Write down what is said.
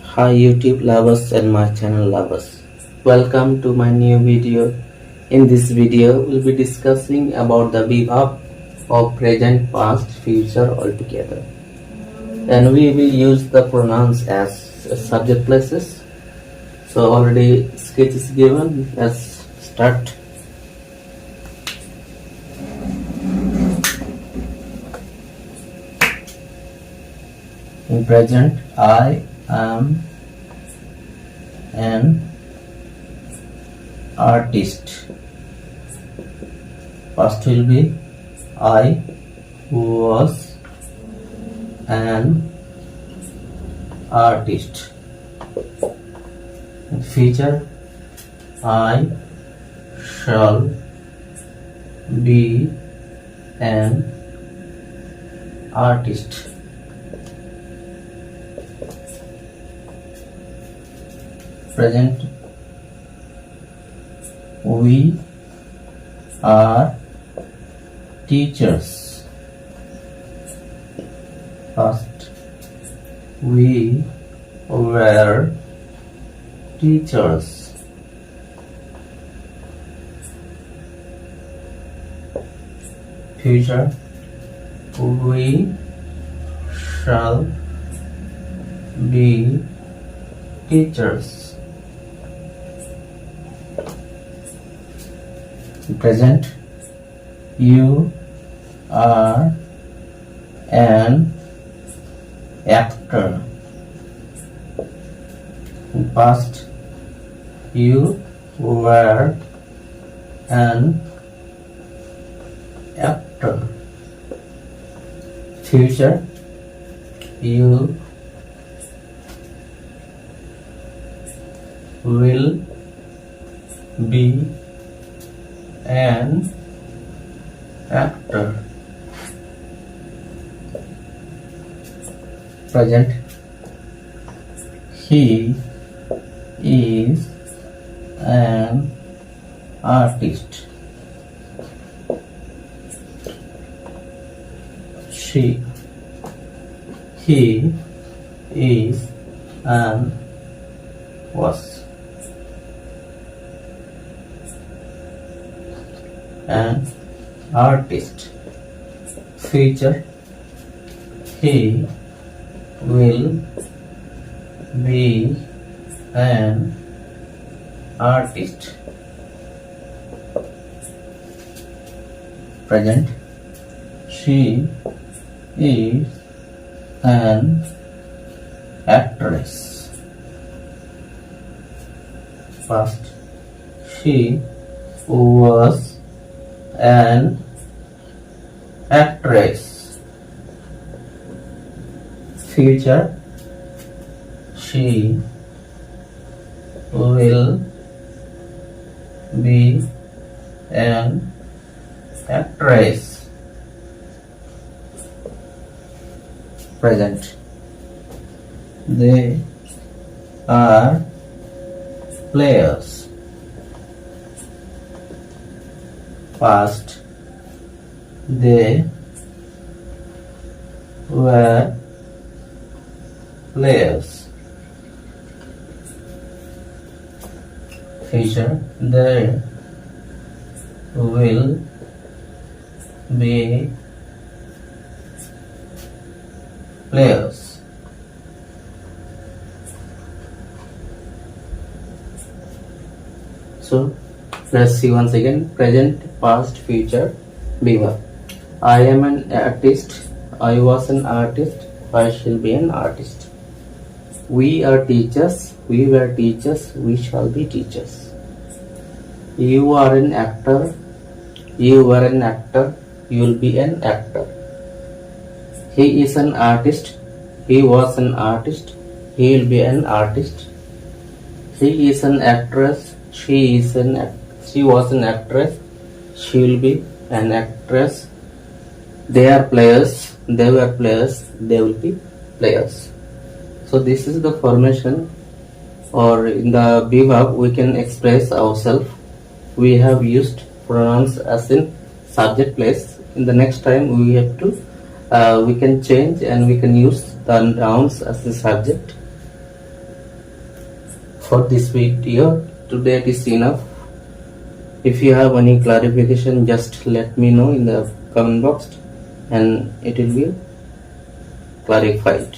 Hi YouTube lovers and my channel lovers. Welcome to my new video. In this video, we'll be discussing about the verb of present, past, future altogether. And we will use the pronouns as subject places. So already sketch is given. Let's start. In present, I am an artist. Past will be I was an artist. In future, I shall be an artist. Present, we are teachers. Past, we were teachers. Future, we shall be teachers. Present, you are an actor. In past, you were an actor. Future, you will be an actor. Present, he is an artist. He is an was an artist. Future, he will be an artist. Present, she is an actress. Past, she was an actress. Future, she will be an actress. Present, they are players. Past, they were players. Future, they will be players. So let's see once again: present, past, future, verb. I am an artist. I was an artist. I shall be an artist. We are teachers. We were teachers. We shall be teachers. You are an actor. You were an actor. You will be an actor. He is an artist. He was an artist. He will be an artist. She is an actress. She was an actress. She will be an actress. They are players. They were players. They will be players. So this is the formation, or in the verb we can express ourselves. We have used pronouns as in subject place. In the next time we have to we can change and we can use the nouns as the subject. for this video. Today it is enough. If you have any clarification, just let me know in the comment box and it will be clarified.